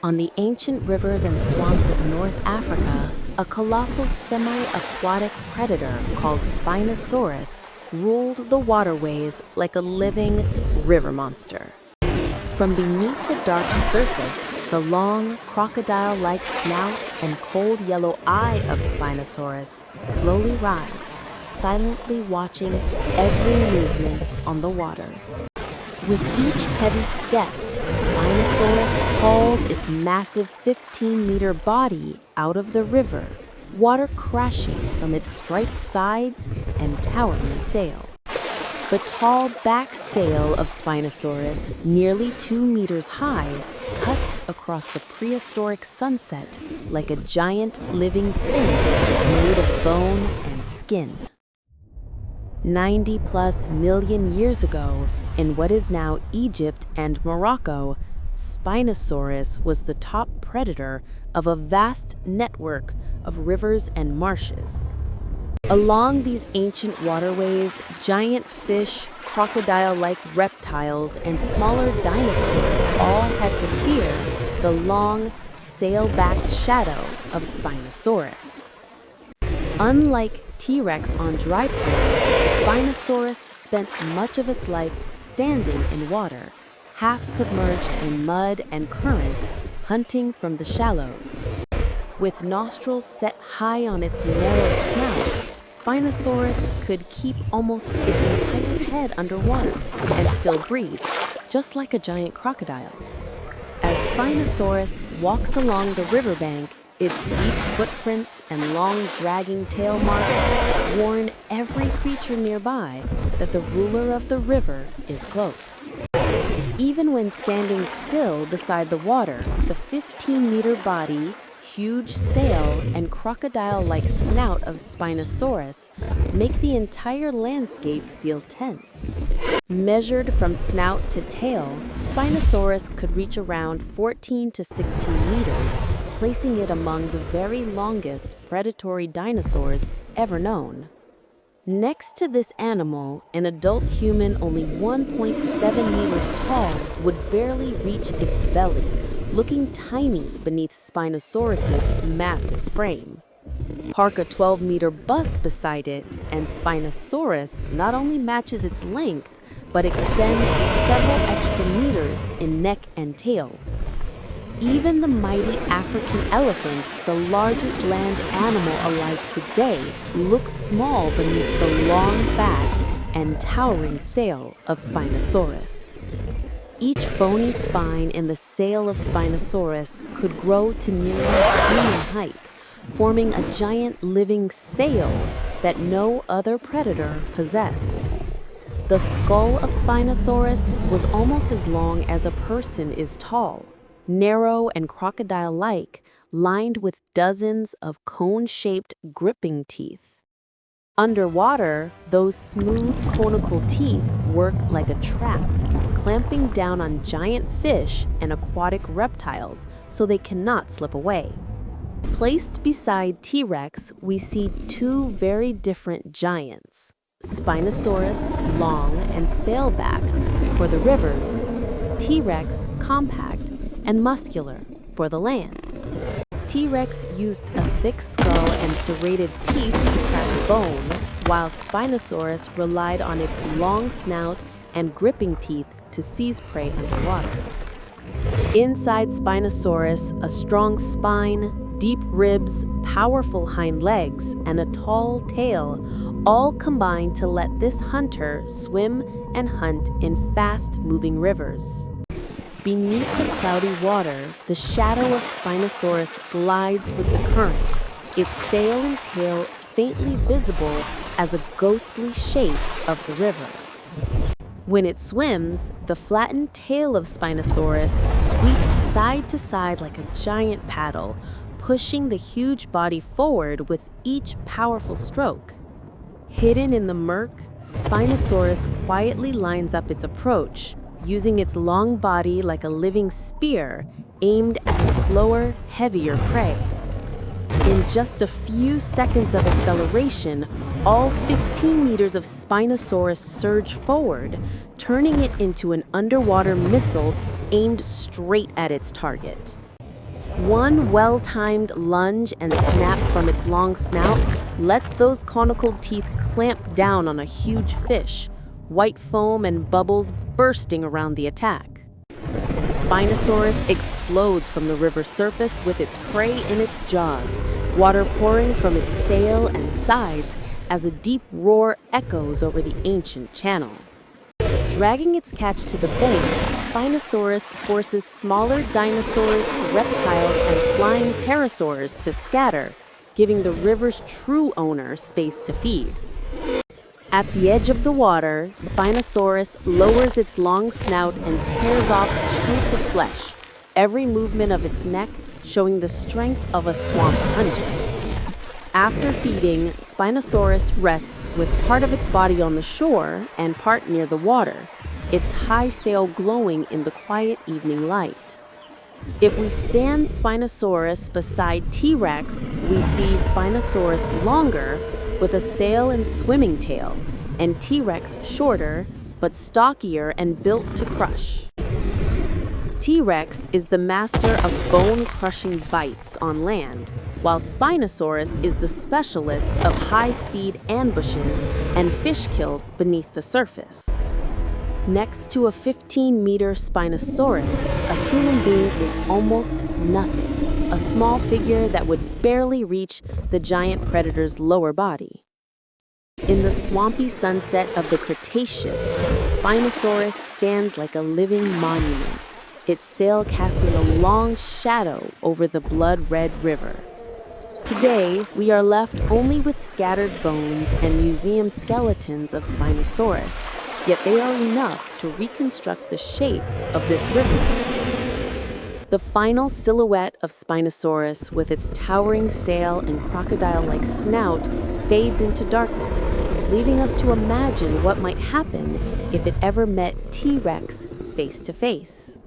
On the ancient rivers and swamps of North Africa, a colossal semi-aquatic predator called Spinosaurus ruled the waterways like a living river monster. From beneath the dark surface, the long, crocodile-like snout and cold yellow eye of Spinosaurus slowly rise, silently watching every movement on the water. With each heavy step, Spinosaurus hauls its massive 15-meter body out of the river, water crashing from its striped sides and towering sail. The tall back sail of Spinosaurus, nearly 2 meters high, cuts across the prehistoric sunset like a giant living thing made of bone and skin. 90+ million years ago, in what is now Egypt and Morocco, Spinosaurus was the top predator of a vast network of rivers and marshes. Along these ancient waterways, giant fish, crocodile-like reptiles, and smaller dinosaurs all had to fear the long, sail-backed shadow of Spinosaurus. Unlike T-Rex on dry plains, Spinosaurus spent much of its life standing in water, half submerged in mud and current, hunting from the shallows. With nostrils set high on its narrow snout, Spinosaurus could keep almost its entire head underwater and still breathe, just like a giant crocodile. As Spinosaurus walks along the riverbank, its deep footprints and long dragging tail marks warn every creature nearby that the ruler of the river is close. Even when standing still beside the water, the 15-meter body, huge sail, and crocodile-like snout of Spinosaurus make the entire landscape feel tense. Measured from snout to tail, Spinosaurus could reach around 14 to 16 meters, placing it among the very longest predatory dinosaurs ever known. Next to this animal, an adult human only 1.7 meters tall would barely reach its belly, looking tiny beneath Spinosaurus's massive frame. Park a 12-meter bus beside it, and Spinosaurus not only matches its length, but extends several extra meters in neck and tail. Even the mighty African elephant, the largest land animal alive today, looks small beneath the long back and towering sail of Spinosaurus. Each bony spine in the sail of Spinosaurus could grow to nearly human height, forming a giant living sail that no other predator possessed. The skull of Spinosaurus was almost as long as a person is tall, narrow and crocodile-like, lined with dozens of cone-shaped gripping teeth. Underwater, those smooth conical teeth work like a trap, clamping down on giant fish and aquatic reptiles so they cannot slip away. Placed beside T-Rex, we see two very different giants. Spinosaurus, long and sail-backed, for the rivers. T-Rex, compact and muscular, for the land. T-Rex used a thick skull and serrated teeth to crack bone, while Spinosaurus relied on its long snout and gripping teeth to seize prey underwater. Inside Spinosaurus, a strong spine, deep ribs, powerful hind legs, and a tall tail all combine to let this hunter swim and hunt in fast-moving rivers. Beneath the cloudy water, the shadow of Spinosaurus glides with the current, its sail and tail faintly visible as a ghostly shape of the river. When it swims, the flattened tail of Spinosaurus sweeps side to side like a giant paddle, pushing the huge body forward with each powerful stroke. Hidden in the murk, Spinosaurus quietly lines up its approach, using its long body like a living spear aimed at the slower, heavier prey. In just a few seconds of acceleration, all 15 meters of Spinosaurus surge forward, turning it into an underwater missile aimed straight at its target. One well-timed lunge and snap from its long snout lets those conical teeth clamp down on a huge fish, white foam and bubbles bursting around the attack. Spinosaurus explodes from the river surface with its prey in its jaws, water pouring from its sail and sides as a deep roar echoes over the ancient channel. Dragging its catch to the bank, Spinosaurus forces smaller dinosaurs, reptiles, and flying pterosaurs to scatter, giving the river's true owner space to feed. At the edge of the water, Spinosaurus lowers its long snout and tears off chunks of flesh, every movement of its neck showing the strength of a swamp hunter. After feeding, Spinosaurus rests with part of its body on the shore and part near the water, its high sail glowing in the quiet evening light. If we stand Spinosaurus beside T-Rex, we see Spinosaurus longer with a sail and swimming tail, and T-Rex shorter but stockier and built to crush. T-Rex is the master of bone-crushing bites on land, while Spinosaurus is the specialist of high-speed ambushes and fish kills beneath the surface. Next to a 15-meter Spinosaurus, a human being is almost nothing, a small figure that would barely reach the giant predator's lower body. In the swampy sunset of the Cretaceous, Spinosaurus stands like a living monument, its sail casting a long shadow over the blood-red river. Today, we are left only with scattered bones and museum skeletons of Spinosaurus, yet they are enough to reconstruct the shape of this river monster. The final silhouette of Spinosaurus, with its towering sail and crocodile-like snout, fades into darkness, leaving us to imagine what might happen if it ever met T-Rex face to face.